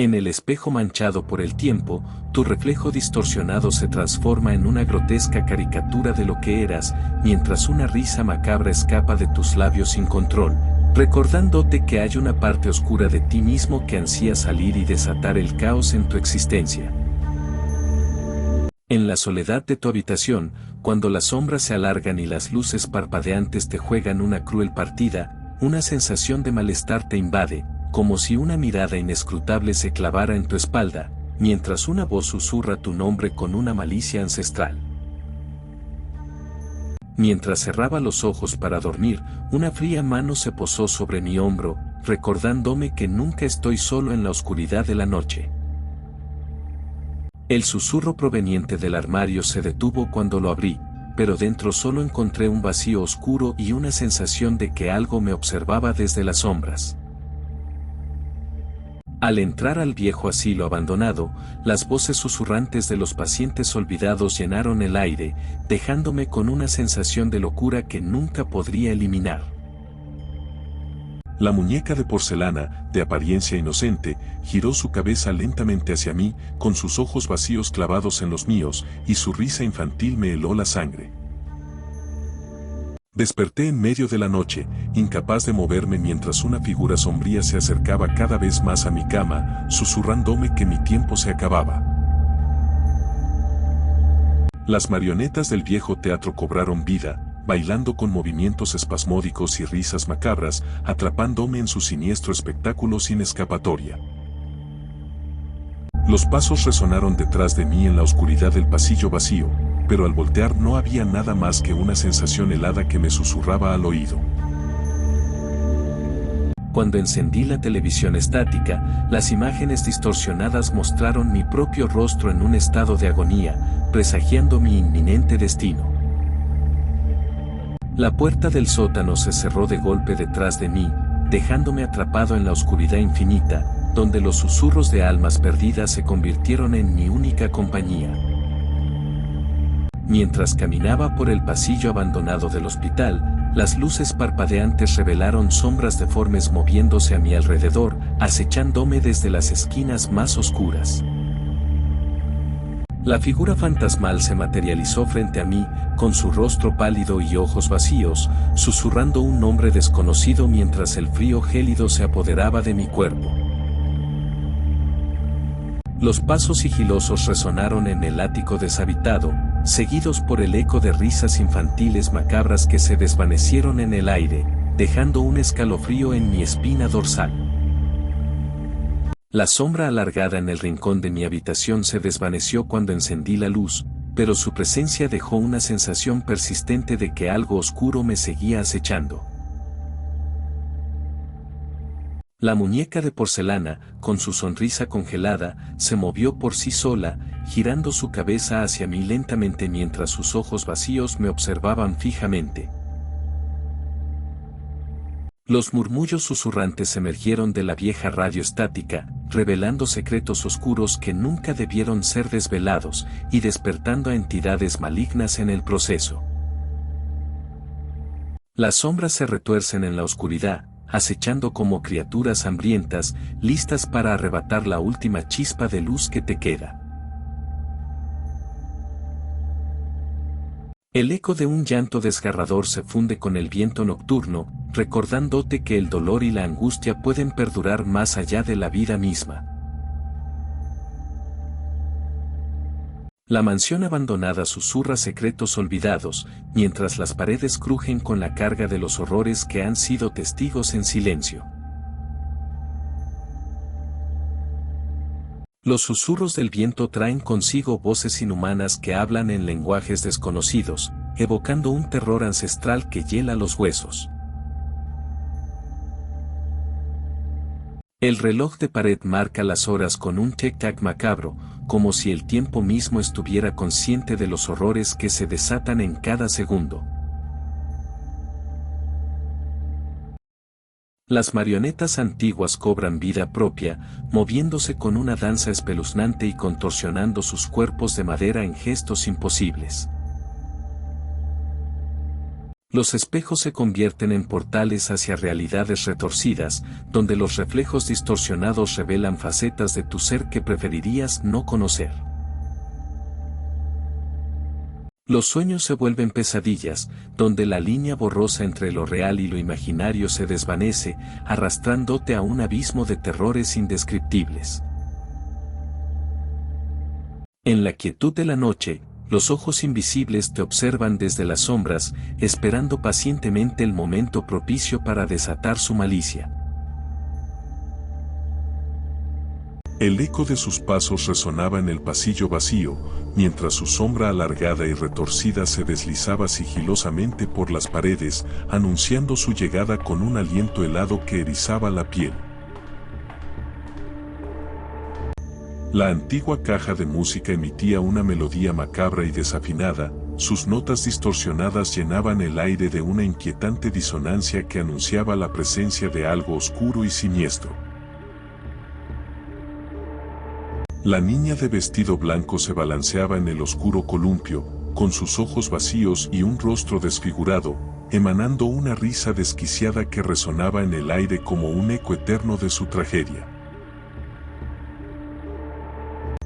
En el espejo manchado por el tiempo, tu reflejo distorsionado se transforma en una grotesca caricatura de lo que eras, mientras una risa macabra escapa de tus labios sin control, recordándote que hay una parte oscura de ti mismo que ansía salir y desatar el caos en tu existencia. En la soledad de tu habitación, cuando las sombras se alargan y las luces parpadeantes te juegan una cruel partida, una sensación de malestar te invade, como si una mirada inescrutable se clavara en tu espalda, mientras una voz susurra tu nombre con una malicia ancestral. Mientras cerraba los ojos para dormir, una fría mano se posó sobre mi hombro, recordándome que nunca estoy solo en la oscuridad de la noche. El susurro proveniente del armario se detuvo cuando lo abrí, pero dentro solo encontré un vacío oscuro y una sensación de que algo me observaba desde las sombras. Al entrar al viejo asilo abandonado, las voces susurrantes de los pacientes olvidados llenaron el aire, dejándome con una sensación de locura que nunca podría eliminar. La muñeca de porcelana, de apariencia inocente, giró su cabeza lentamente hacia mí, con sus ojos vacíos clavados en los míos, y su risa infantil me heló la sangre. Desperté en medio de la noche, incapaz de moverme mientras una figura sombría se acercaba cada vez más a mi cama, susurrándome que mi tiempo se acababa. Las marionetas del viejo teatro cobraron vida, bailando con movimientos espasmódicos y risas macabras, atrapándome en su siniestro espectáculo sin escapatoria. Los pasos resonaron detrás de mí en la oscuridad del pasillo vacío, pero al voltear no había nada más que una sensación helada que me susurraba al oído. Cuando encendí la televisión estática, las imágenes distorsionadas mostraron mi propio rostro en un estado de agonía, presagiando mi inminente destino. La puerta del sótano se cerró de golpe detrás de mí, dejándome atrapado en la oscuridad infinita, donde los susurros de almas perdidas se convirtieron en mi única compañía. Mientras caminaba por el pasillo abandonado del hospital, las luces parpadeantes revelaron sombras deformes moviéndose a mi alrededor, acechándome desde las esquinas más oscuras. La figura fantasmal se materializó frente a mí, con su rostro pálido y ojos vacíos, susurrando un nombre desconocido mientras el frío gélido se apoderaba de mi cuerpo. Los pasos sigilosos resonaron en el ático deshabitado, seguidos por el eco de risas infantiles macabras que se desvanecieron en el aire, dejando un escalofrío en mi espina dorsal. La sombra alargada en el rincón de mi habitación se desvaneció cuando encendí la luz, pero su presencia dejó una sensación persistente de que algo oscuro me seguía acechando. La muñeca de porcelana, con su sonrisa congelada, se movió por sí sola, girando su cabeza hacia mí lentamente mientras sus ojos vacíos me observaban fijamente. Los murmullos susurrantes emergieron de la vieja radio estática, revelando secretos oscuros que nunca debieron ser desvelados, y despertando a entidades malignas en el proceso. Las sombras se retuercen en la oscuridad, acechando como criaturas hambrientas, listas para arrebatar la última chispa de luz que te queda. El eco de un llanto desgarrador se funde con el viento nocturno, recordándote que el dolor y la angustia pueden perdurar más allá de la vida misma. La mansión abandonada susurra secretos olvidados, mientras las paredes crujen con la carga de los horrores que han sido testigos en silencio. Los susurros del viento traen consigo voces inhumanas que hablan en lenguajes desconocidos, evocando un terror ancestral que hiela los huesos. El reloj de pared marca las horas con un tic-tac macabro, como si el tiempo mismo estuviera consciente de los horrores que se desatan en cada segundo. Las marionetas antiguas cobran vida propia, moviéndose con una danza espeluznante y contorsionando sus cuerpos de madera en gestos imposibles. Los espejos se convierten en portales hacia realidades retorcidas, donde los reflejos distorsionados revelan facetas de tu ser que preferirías no conocer. Los sueños se vuelven pesadillas, donde la línea borrosa entre lo real y lo imaginario se desvanece, arrastrándote a un abismo de terrores indescriptibles. En la quietud de la noche, los ojos invisibles te observan desde las sombras, esperando pacientemente el momento propicio para desatar su malicia. El eco de sus pasos resonaba en el pasillo vacío, mientras su sombra alargada y retorcida se deslizaba sigilosamente por las paredes, anunciando su llegada con un aliento helado que erizaba la piel. La antigua caja de música emitía una melodía macabra y desafinada, sus notas distorsionadas llenaban el aire de una inquietante disonancia que anunciaba la presencia de algo oscuro y siniestro. La niña de vestido blanco se balanceaba en el oscuro columpio, con sus ojos vacíos y un rostro desfigurado, emanando una risa desquiciada que resonaba en el aire como un eco eterno de su tragedia.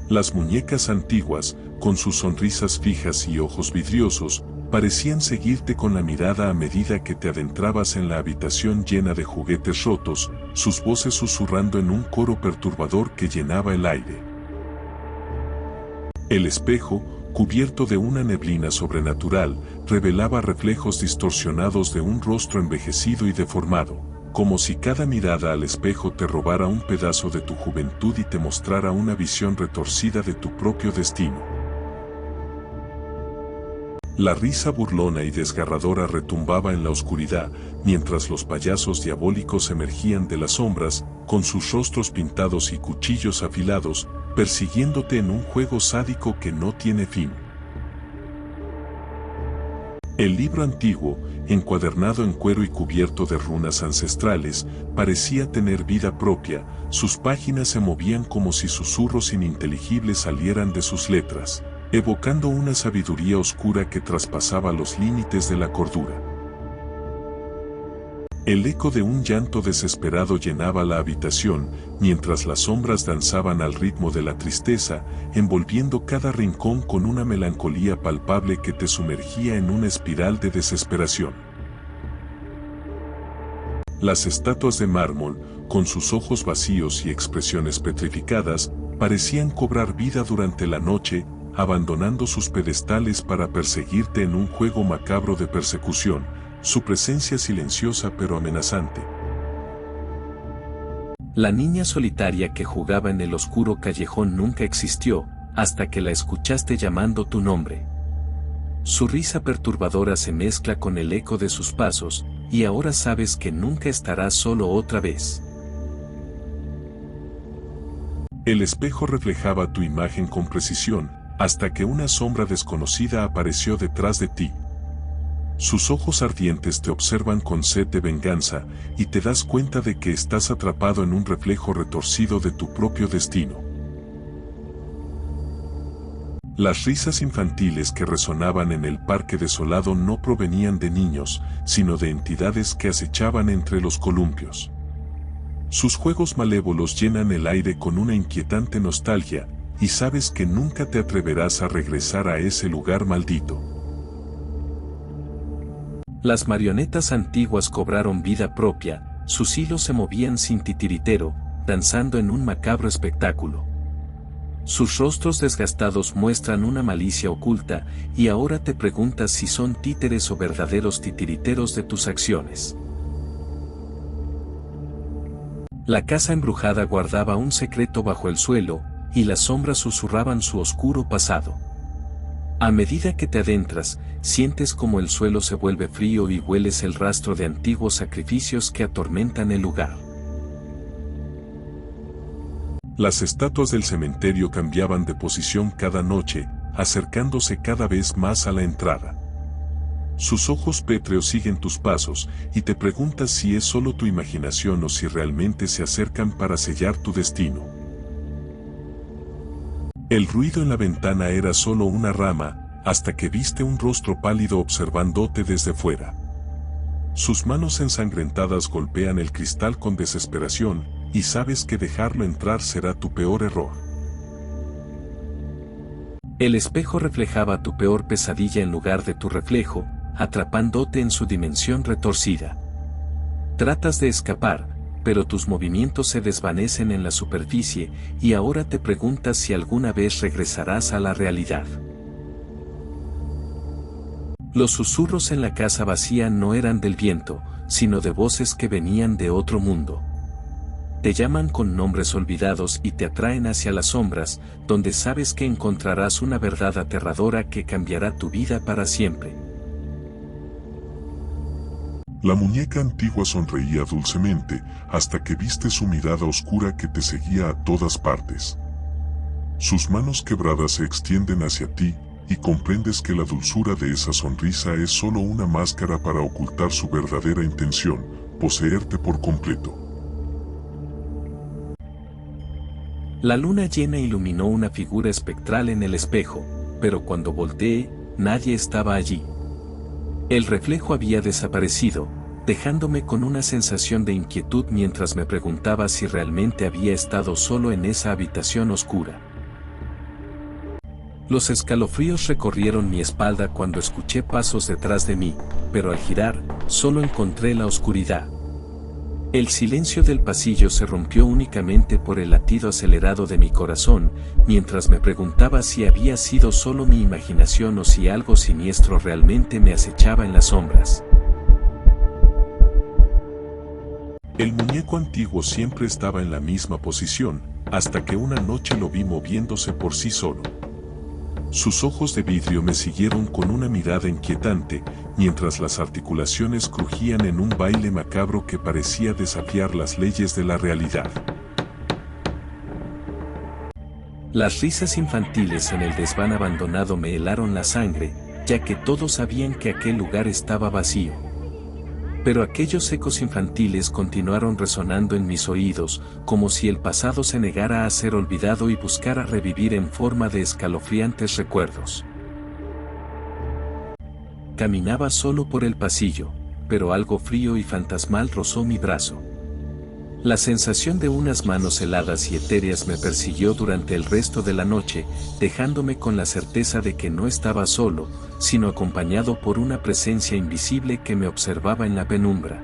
Las muñecas antiguas, con sus sonrisas fijas y ojos vidriosos, parecían seguirte con la mirada a medida que te adentrabas en la habitación llena de juguetes rotos, sus voces susurrando en un coro perturbador que llenaba el aire. El espejo, cubierto de una neblina sobrenatural, revelaba reflejos distorsionados de un rostro envejecido y deformado, como si cada mirada al espejo te robara un pedazo de tu juventud y te mostrara una visión retorcida de tu propio destino. La risa burlona y desgarradora retumbaba en la oscuridad, mientras los payasos diabólicos emergían de las sombras, con sus rostros pintados y cuchillos afilados, persiguiéndote en un juego sádico que no tiene fin. El libro antiguo, encuadernado en cuero y cubierto de runas ancestrales, parecía tener vida propia, sus páginas se movían como si susurros ininteligibles salieran de sus letras, evocando una sabiduría oscura que traspasaba los límites de la cordura. El eco de un llanto desesperado llenaba la habitación, mientras las sombras danzaban al ritmo de la tristeza, envolviendo cada rincón con una melancolía palpable que te sumergía en una espiral de desesperación. Las estatuas de mármol, con sus ojos vacíos y expresiones petrificadas, parecían cobrar vida durante la noche, abandonando sus pedestales para perseguirte en un juego macabro de persecución, su presencia silenciosa pero amenazante. La niña solitaria que jugaba en el oscuro callejón nunca existió, hasta que la escuchaste llamando tu nombre. Su risa perturbadora se mezcla con el eco de sus pasos, y ahora sabes que nunca estarás solo otra vez. El espejo reflejaba tu imagen con precisión, hasta que una sombra desconocida apareció detrás de ti. Sus ojos ardientes te observan con sed de venganza, y te das cuenta de que estás atrapado en un reflejo retorcido de tu propio destino. Las risas infantiles que resonaban en el parque desolado no provenían de niños, sino de entidades que acechaban entre los columpios. Sus juegos malévolos llenan el aire con una inquietante nostalgia, y sabes que nunca te atreverás a regresar a ese lugar maldito. Las marionetas antiguas cobraron vida propia, sus hilos se movían sin titiritero, danzando en un macabro espectáculo. Sus rostros desgastados muestran una malicia oculta, y ahora te preguntas si son títeres o verdaderos titiriteros de tus acciones. La casa embrujada guardaba un secreto bajo el suelo, y las sombras susurraban su oscuro pasado. A medida que te adentras, sientes como el suelo se vuelve frío y hueles el rastro de antiguos sacrificios que atormentan el lugar. Las estatuas del cementerio cambiaban de posición cada noche, acercándose cada vez más a la entrada. Sus ojos pétreos siguen tus pasos, y te preguntas si es solo tu imaginación o si realmente se acercan para sellar tu destino. El ruido en la ventana era solo una rama, hasta que viste un rostro pálido observándote desde fuera. Sus manos ensangrentadas golpean el cristal con desesperación, y sabes que dejarlo entrar será tu peor error. El espejo reflejaba tu peor pesadilla en lugar de tu reflejo, atrapándote en su dimensión retorcida. Tratas de escapar, pero tus movimientos se desvanecen en la superficie, y ahora te preguntas si alguna vez regresarás a la realidad. Los susurros en la casa vacía no eran del viento, sino de voces que venían de otro mundo. Te llaman con nombres olvidados y te atraen hacia las sombras, donde sabes que encontrarás una verdad aterradora que cambiará tu vida para siempre. La muñeca antigua sonreía dulcemente, hasta que viste su mirada oscura que te seguía a todas partes. Sus manos quebradas se extienden hacia ti, y comprendes que la dulzura de esa sonrisa es solo una máscara para ocultar su verdadera intención, poseerte por completo. La luna llena iluminó una figura espectral en el espejo, pero cuando volteé, nadie estaba allí. El reflejo había desaparecido, dejándome con una sensación de inquietud mientras me preguntaba si realmente había estado solo en esa habitación oscura. Los escalofríos recorrieron mi espalda cuando escuché pasos detrás de mí, pero al girar, solo encontré la oscuridad. El silencio del pasillo se rompió únicamente por el latido acelerado de mi corazón, mientras me preguntaba si había sido solo mi imaginación o si algo siniestro realmente me acechaba en las sombras. El muñeco antiguo siempre estaba en la misma posición, hasta que una noche lo vi moviéndose por sí solo. Sus ojos de vidrio me siguieron con una mirada inquietante, mientras las articulaciones crujían en un baile macabro que parecía desafiar las leyes de la realidad. Las risas infantiles en el desván abandonado me helaron la sangre, ya que todos sabían que aquel lugar estaba vacío. Pero aquellos ecos infantiles continuaron resonando en mis oídos, como si el pasado se negara a ser olvidado y buscara revivir en forma de escalofriantes recuerdos. Caminaba solo por el pasillo, pero algo frío y fantasmal rozó mi brazo. La sensación de unas manos heladas y etéreas me persiguió durante el resto de la noche, dejándome con la certeza de que no estaba solo, sino acompañado por una presencia invisible que me observaba en la penumbra.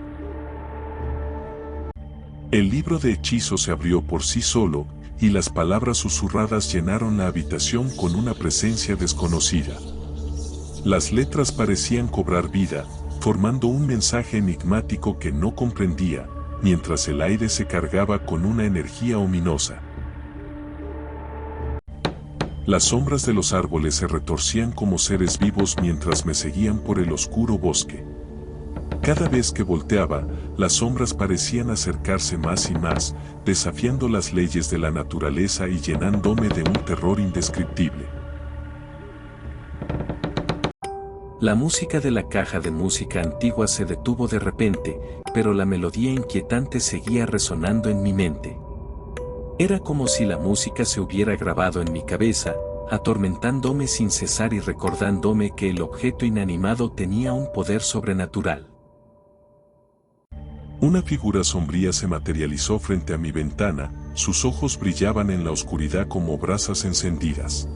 El libro de hechizos se abrió por sí solo, y las palabras susurradas llenaron la habitación con una presencia desconocida. Las letras parecían cobrar vida, formando un mensaje enigmático que no comprendía, mientras el aire se cargaba con una energía ominosa. Las sombras de los árboles se retorcían como seres vivos mientras me seguían por el oscuro bosque. Cada vez que volteaba, las sombras parecían acercarse más y más, desafiando las leyes de la naturaleza y llenándome de un terror indescriptible. La música de la caja de música antigua se detuvo de repente, pero la melodía inquietante seguía resonando en mi mente. Era como si la música se hubiera grabado en mi cabeza, atormentándome sin cesar y recordándome que el objeto inanimado tenía un poder sobrenatural. Una figura sombría se materializó frente a mi ventana, sus ojos brillaban en la oscuridad como brasas encendidas.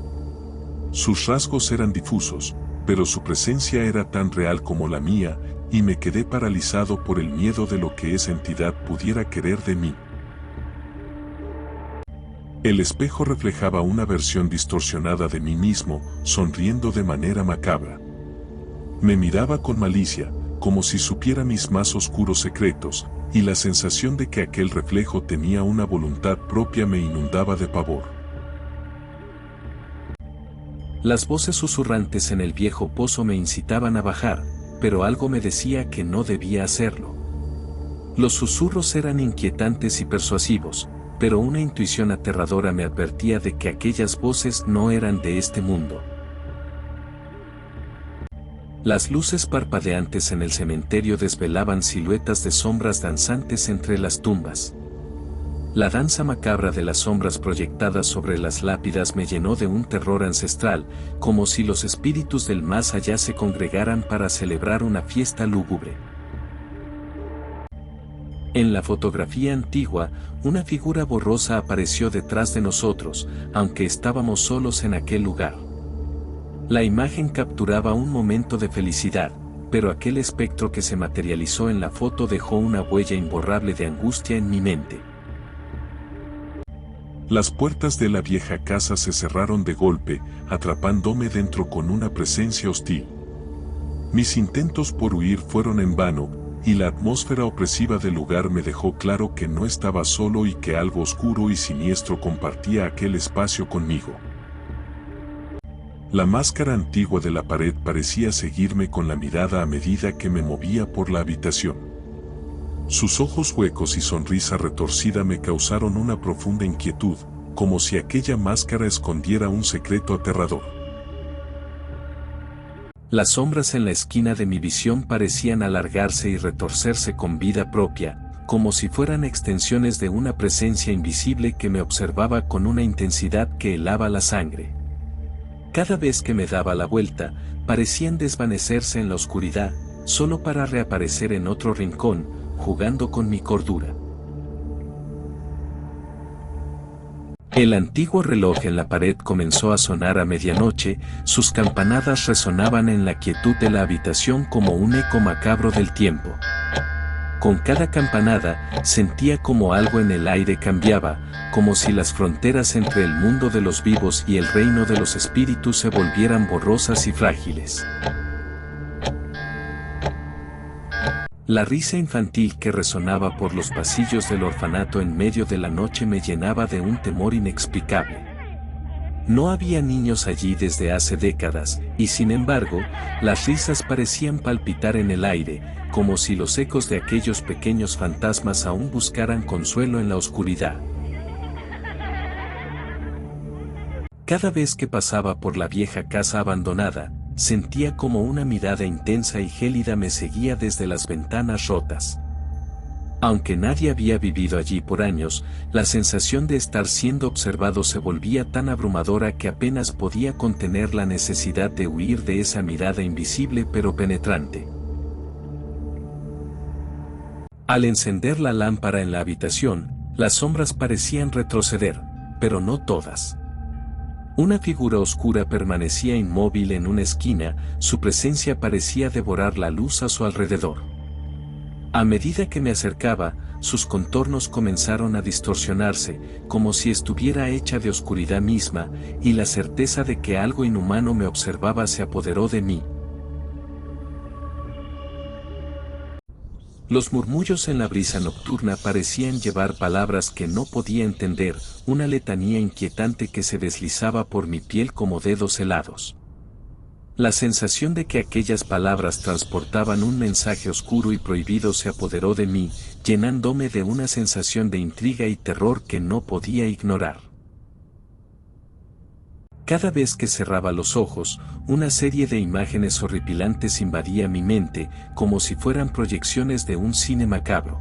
Sus rasgos eran difusos, pero su presencia era tan real como la mía, y me quedé paralizado por el miedo de lo que esa entidad pudiera querer de mí. El espejo reflejaba una versión distorsionada de mí mismo, sonriendo de manera macabra. Me miraba con malicia, como si supiera mis más oscuros secretos, y la sensación de que aquel reflejo tenía una voluntad propia me inundaba de pavor. Las voces susurrantes en el viejo pozo me incitaban a bajar, pero algo me decía que no debía hacerlo. Los susurros eran inquietantes y persuasivos, pero una intuición aterradora me advertía de que aquellas voces no eran de este mundo. Las luces parpadeantes en el cementerio desvelaban siluetas de sombras danzantes entre las tumbas. La danza macabra de las sombras proyectadas sobre las lápidas me llenó de un terror ancestral, como si los espíritus del más allá se congregaran para celebrar una fiesta lúgubre. En la fotografía antigua, una figura borrosa apareció detrás de nosotros, aunque estábamos solos en aquel lugar. La imagen capturaba un momento de felicidad, pero aquel espectro que se materializó en la foto dejó una huella imborrable de angustia en mi mente. Las puertas de la vieja casa se cerraron de golpe, atrapándome dentro con una presencia hostil. Mis intentos por huir fueron en vano, y la atmósfera opresiva del lugar me dejó claro que no estaba solo y que algo oscuro y siniestro compartía aquel espacio conmigo. La máscara antigua de la pared parecía seguirme con la mirada a medida que me movía por la habitación. Sus ojos huecos y sonrisa retorcida me causaron una profunda inquietud, como si aquella máscara escondiera un secreto aterrador. Las sombras en la esquina de mi visión parecían alargarse y retorcerse con vida propia, como si fueran extensiones de una presencia invisible que me observaba con una intensidad que helaba la sangre. Cada vez que me daba la vuelta, parecían desvanecerse en la oscuridad, solo para reaparecer en otro rincón, jugando con mi cordura. El antiguo reloj en la pared comenzó a sonar a medianoche, sus campanadas resonaban en la quietud de la habitación como un eco macabro del tiempo. Con cada campanada, sentía como algo en el aire cambiaba, como si las fronteras entre el mundo de los vivos y el reino de los espíritus se volvieran borrosas y frágiles. La risa infantil que resonaba por los pasillos del orfanato en medio de la noche me llenaba de un temor inexplicable. No había niños allí desde hace décadas, y sin embargo, las risas parecían palpitar en el aire, como si los ecos de aquellos pequeños fantasmas aún buscaran consuelo en la oscuridad. Cada vez que pasaba por la vieja casa abandonada, sentía como una mirada intensa y gélida me seguía desde las ventanas rotas. Aunque nadie había vivido allí por años, la sensación de estar siendo observado se volvía tan abrumadora que apenas podía contener la necesidad de huir de esa mirada invisible pero penetrante. Al encender la lámpara en la habitación, las sombras parecían retroceder, pero no todas. Una figura oscura permanecía inmóvil en una esquina, su presencia parecía devorar la luz a su alrededor. A medida que me acercaba, sus contornos comenzaron a distorsionarse, como si estuviera hecha de oscuridad misma, y la certeza de que algo inhumano me observaba se apoderó de mí. Los murmullos en la brisa nocturna parecían llevar palabras que no podía entender, una letanía inquietante que se deslizaba por mi piel como dedos helados. La sensación de que aquellas palabras transportaban un mensaje oscuro y prohibido se apoderó de mí, llenándome de una sensación de intriga y terror que no podía ignorar. Cada vez que cerraba los ojos, una serie de imágenes horripilantes invadía mi mente, como si fueran proyecciones de un cine macabro.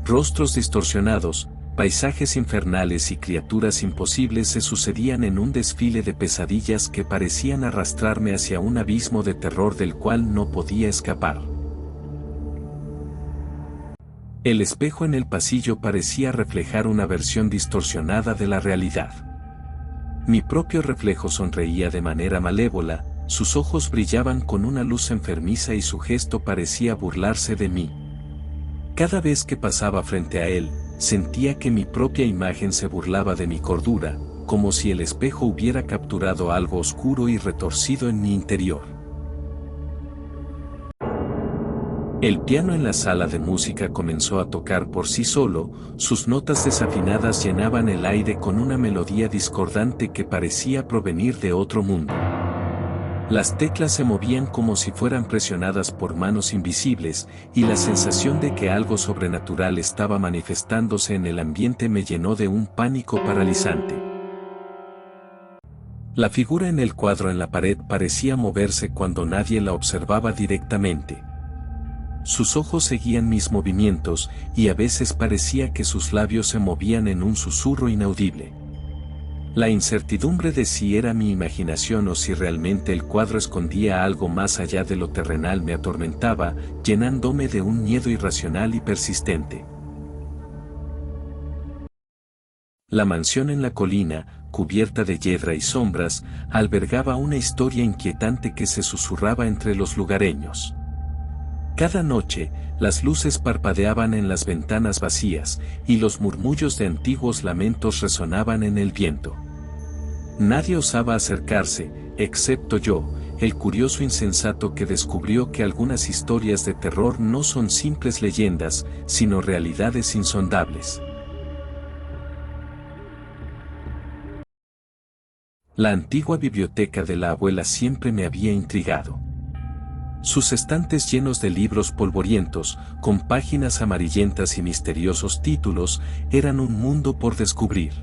Rostros distorsionados, paisajes infernales y criaturas imposibles se sucedían en un desfile de pesadillas que parecían arrastrarme hacia un abismo de terror del cual no podía escapar. El espejo en el pasillo parecía reflejar una versión distorsionada de la realidad. Mi propio reflejo sonreía de manera malévola, sus ojos brillaban con una luz enfermiza y su gesto parecía burlarse de mí. Cada vez que pasaba frente a él, sentía que mi propia imagen se burlaba de mi cordura, como si el espejo hubiera capturado algo oscuro y retorcido en mi interior. El piano en la sala de música comenzó a tocar por sí solo, sus notas desafinadas llenaban el aire con una melodía discordante que parecía provenir de otro mundo. Las teclas se movían como si fueran presionadas por manos invisibles, y la sensación de que algo sobrenatural estaba manifestándose en el ambiente me llenó de un pánico paralizante. La figura en el cuadro en la pared parecía moverse cuando nadie la observaba directamente. Sus ojos seguían mis movimientos, y a veces parecía que sus labios se movían en un susurro inaudible. La incertidumbre de si era mi imaginación o si realmente el cuadro escondía algo más allá de lo terrenal me atormentaba, llenándome de un miedo irracional y persistente. La mansión en la colina, cubierta de hiedra y sombras, albergaba una historia inquietante que se susurraba entre los lugareños. Cada noche, las luces parpadeaban en las ventanas vacías, y los murmullos de antiguos lamentos resonaban en el viento. Nadie osaba acercarse, excepto yo, el curioso insensato que descubrió que algunas historias de terror no son simples leyendas, sino realidades insondables. La antigua biblioteca de la abuela siempre me había intrigado. Sus estantes llenos de libros polvorientos, con páginas amarillentas y misteriosos títulos, eran un mundo por descubrir.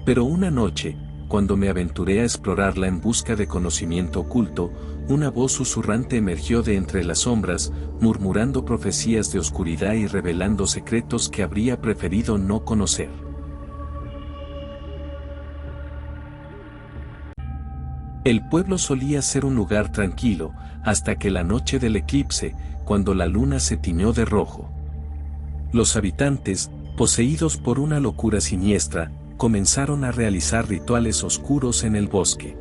Pero una noche, cuando me aventuré a explorarla en busca de conocimiento oculto, una voz susurrante emergió de entre las sombras, murmurando profecías de oscuridad y revelando secretos que habría preferido no conocer. El pueblo solía ser un lugar tranquilo, hasta que la noche del eclipse, cuando la luna se tiñó de rojo. Los habitantes, poseídos por una locura siniestra, comenzaron a realizar rituales oscuros en el bosque.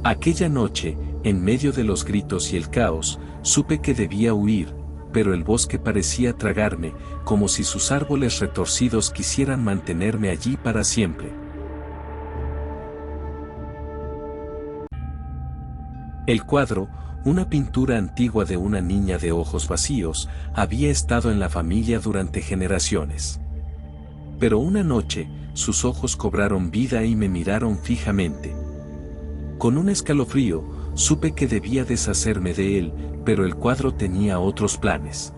Aquella noche, en medio de los gritos y el caos, supe que debía huir, pero el bosque parecía tragarme, como si sus árboles retorcidos quisieran mantenerme allí para siempre. El cuadro, una pintura antigua de una niña de ojos vacíos, había estado en la familia durante generaciones. Pero una noche, sus ojos cobraron vida y me miraron fijamente. Con un escalofrío, supe que debía deshacerme de él, pero el cuadro tenía otros planes.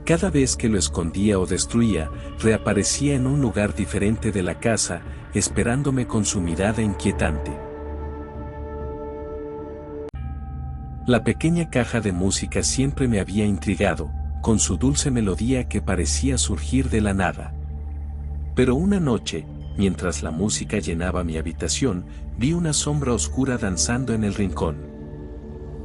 Cada vez que lo escondía o destruía, reaparecía en un lugar diferente de la casa, esperándome con su mirada inquietante. La pequeña caja de música siempre me había intrigado, con su dulce melodía que parecía surgir de la nada. Pero una noche, mientras la música llenaba mi habitación, vi una sombra oscura danzando en el rincón.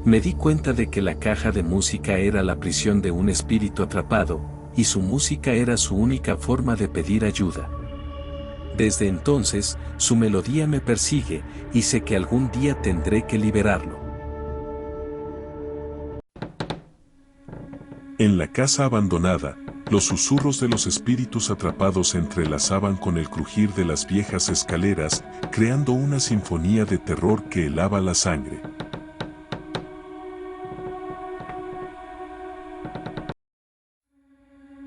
Me di cuenta de que la caja de música era la prisión de un espíritu atrapado, y su música era su única forma de pedir ayuda. Desde entonces, su melodía me persigue, y sé que algún día tendré que liberarlo. En la casa abandonada, los susurros de los espíritus atrapados se entrelazaban con el crujir de las viejas escaleras, creando una sinfonía de terror que helaba la sangre.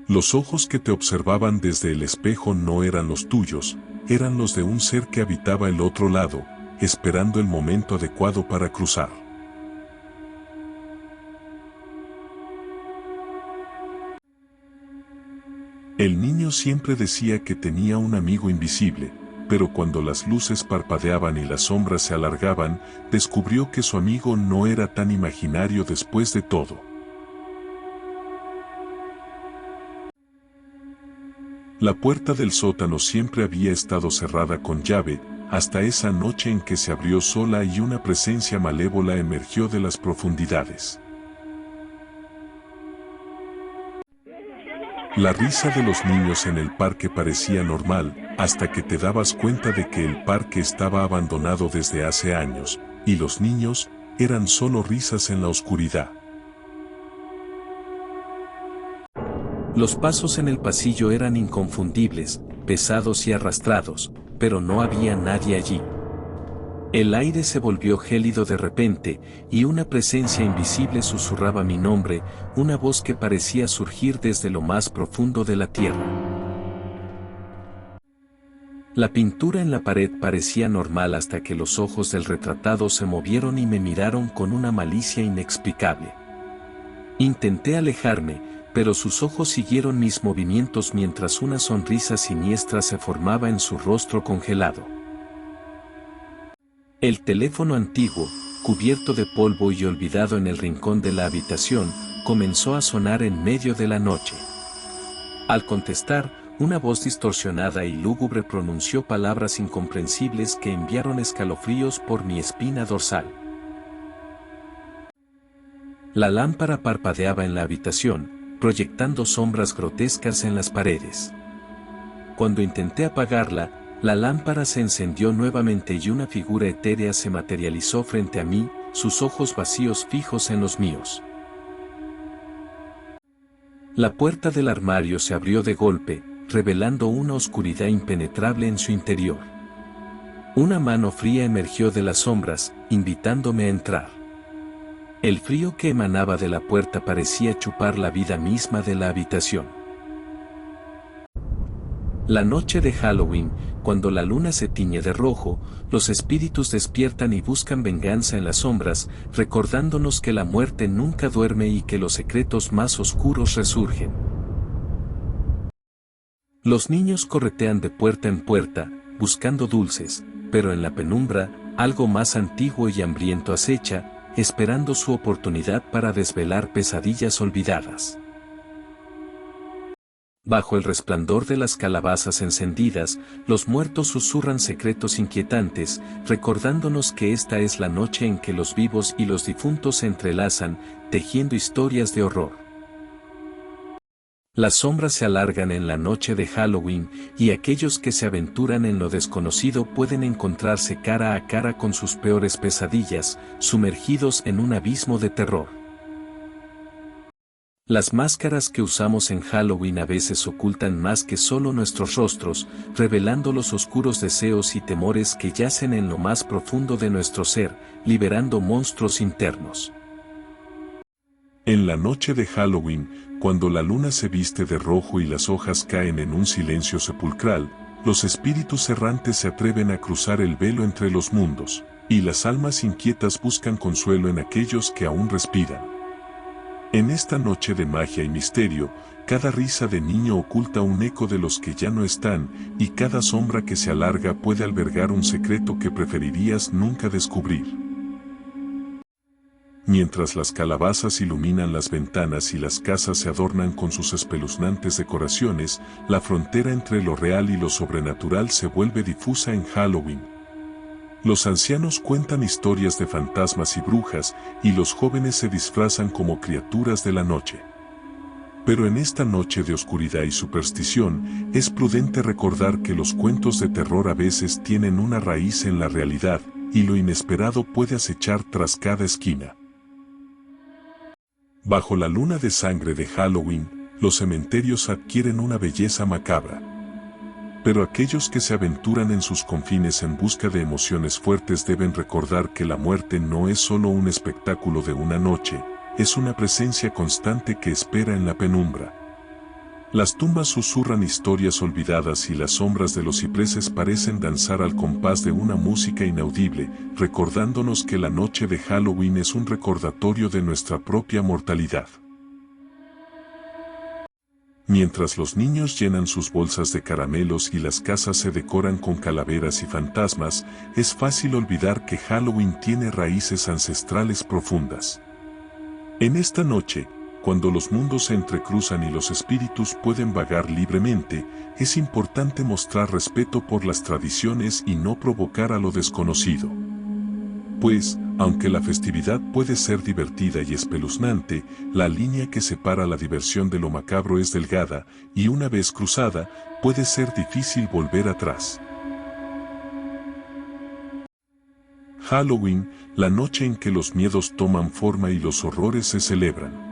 Los ojos que te observaban desde el espejo no eran los tuyos, eran los de un ser que habitaba el otro lado, esperando el momento adecuado para cruzar. El niño siempre decía que tenía un amigo invisible, pero cuando las luces parpadeaban y las sombras se alargaban, descubrió que su amigo no era tan imaginario después de todo. La puerta del sótano siempre había estado cerrada con llave, hasta esa noche en que se abrió sola y una presencia malévola emergió de las profundidades. La risa de los niños en el parque parecía normal, hasta que te dabas cuenta de que el parque estaba abandonado desde hace años, y los niños eran solo risas en la oscuridad. Los pasos en el pasillo eran inconfundibles, pesados y arrastrados, pero no había nadie allí. El aire se volvió gélido de repente, y una presencia invisible susurraba mi nombre, una voz que parecía surgir desde lo más profundo de la tierra. La pintura en la pared parecía normal hasta que los ojos del retratado se movieron y me miraron con una malicia inexplicable. Intenté alejarme, pero sus ojos siguieron mis movimientos mientras una sonrisa siniestra se formaba en su rostro congelado. El teléfono antiguo, cubierto de polvo y olvidado en el rincón de la habitación, comenzó a sonar en medio de la noche. Al contestar, Una voz distorsionada y lúgubre pronunció palabras incomprensibles que enviaron escalofríos por mi espina dorsal. La lámpara parpadeaba en la habitación, proyectando sombras grotescas en las paredes. Cuando intenté apagarla, la lámpara se encendió nuevamente y una figura etérea se materializó frente a mí, sus ojos vacíos fijos en los míos. La puerta del armario se abrió de golpe, revelando una oscuridad impenetrable en su interior. Una mano fría emergió de las sombras, invitándome a entrar. El frío que emanaba de la puerta parecía chupar la vida misma de la habitación. La noche de Halloween, cuando la luna se tiñe de rojo, los espíritus despiertan y buscan venganza en las sombras, recordándonos que la muerte nunca duerme y que los secretos más oscuros resurgen. Los niños corretean de puerta en puerta, buscando dulces, pero en la penumbra, algo más antiguo y hambriento acecha, esperando su oportunidad para desvelar pesadillas olvidadas. Bajo el resplandor de las calabazas encendidas, los muertos susurran secretos inquietantes, recordándonos que esta es la noche en que los vivos y los difuntos se entrelazan, tejiendo historias de horror. Las sombras se alargan en la noche de Halloween, y aquellos que se aventuran en lo desconocido pueden encontrarse cara a cara con sus peores pesadillas, sumergidos en un abismo de terror. Las máscaras que usamos en Halloween a veces ocultan más que solo nuestros rostros, revelando los oscuros deseos y temores que yacen en lo más profundo de nuestro ser, liberando monstruos internos. En la noche de Halloween, cuando la luna se viste de rojo y las hojas caen en un silencio sepulcral, los espíritus errantes se atreven a cruzar el velo entre los mundos, y las almas inquietas buscan consuelo en aquellos que aún respiran. En esta noche de magia y misterio, cada risa de niño oculta un eco de los que ya no están, y cada sombra que se alarga puede albergar un secreto que preferirías nunca descubrir. Mientras las calabazas iluminan las ventanas y las casas se adornan con sus espeluznantes decoraciones, la frontera entre lo real y lo sobrenatural se vuelve difusa en Halloween. Los ancianos cuentan historias de fantasmas y brujas, y los jóvenes se disfrazan como criaturas de la noche. Pero en esta noche de oscuridad y superstición, es prudente recordar que los cuentos de terror a veces tienen una raíz en la realidad, y lo inesperado puede acechar tras cada esquina. Bajo la luna de sangre de Halloween, los cementerios adquieren una belleza macabra. Pero aquellos que se aventuran en sus confines en busca de emociones fuertes deben recordar que la muerte no es solo un espectáculo de una noche, es una presencia constante que espera en la penumbra. Las tumbas susurran historias olvidadas y las sombras de los cipreses parecen danzar al compás de una música inaudible, recordándonos que la noche de Halloween es un recordatorio de nuestra propia mortalidad. Mientras los niños llenan sus bolsas de caramelos y las casas se decoran con calaveras y fantasmas, es fácil olvidar que Halloween tiene raíces ancestrales profundas. En esta noche, cuando los mundos se entrecruzan y los espíritus pueden vagar libremente, es importante mostrar respeto por las tradiciones y no provocar a lo desconocido. Pues, aunque la festividad puede ser divertida y espeluznante, la línea que separa la diversión de lo macabro es delgada, y una vez cruzada, puede ser difícil volver atrás. Halloween, la noche en que los miedos toman forma y los horrores se celebran.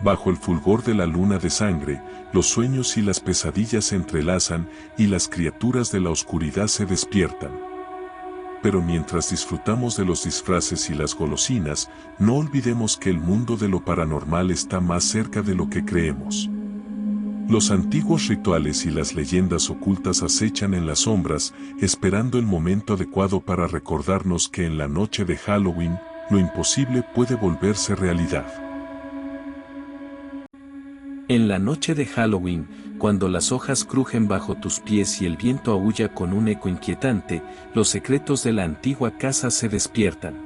Bajo el fulgor de la luna de sangre, los sueños y las pesadillas se entrelazan y las criaturas de la oscuridad se despiertan. Pero mientras disfrutamos de los disfraces y las golosinas, no olvidemos que el mundo de lo paranormal está más cerca de lo que creemos. Los antiguos rituales y las leyendas ocultas acechan en las sombras, esperando el momento adecuado para recordarnos que en la noche de Halloween, lo imposible puede volverse realidad. En la noche de Halloween, cuando las hojas crujen bajo tus pies y el viento aúlla con un eco inquietante, los secretos de la antigua casa se despiertan.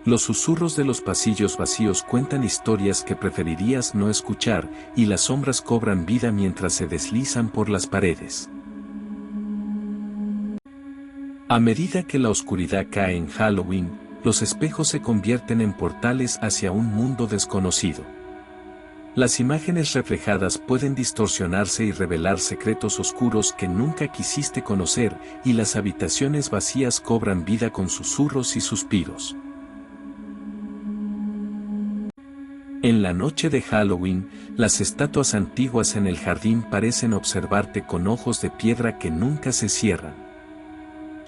Los susurros de los pasillos vacíos cuentan historias que preferirías no escuchar, y las sombras cobran vida mientras se deslizan por las paredes. A medida que la oscuridad cae en Halloween, los espejos se convierten en portales hacia un mundo desconocido. Las imágenes reflejadas pueden distorsionarse y revelar secretos oscuros que nunca quisiste conocer, y las habitaciones vacías cobran vida con susurros y suspiros. En la noche de Halloween, las estatuas antiguas en el jardín parecen observarte con ojos de piedra que nunca se cierran.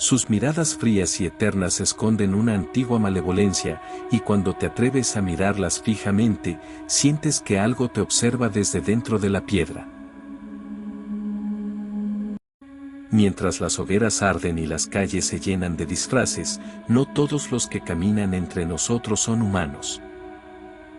Sus miradas frías y eternas esconden una antigua malevolencia, y cuando te atreves a mirarlas fijamente, sientes que algo te observa desde dentro de la piedra. Mientras las hogueras arden y las calles se llenan de disfraces, no todos los que caminan entre nosotros son humanos.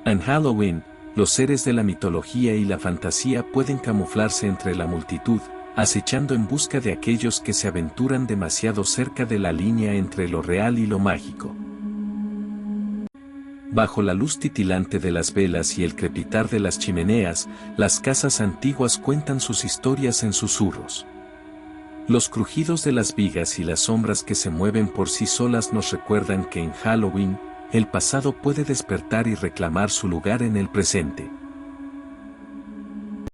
En Halloween, los seres de la mitología y la fantasía pueden camuflarse entre la multitud, acechando en busca de aquellos que se aventuran demasiado cerca de la línea entre lo real y lo mágico. Bajo la luz titilante de las velas y el crepitar de las chimeneas, las casas antiguas cuentan sus historias en susurros. Los crujidos de las vigas y las sombras que se mueven por sí solas nos recuerdan que en Halloween, el pasado puede despertar y reclamar su lugar en el presente.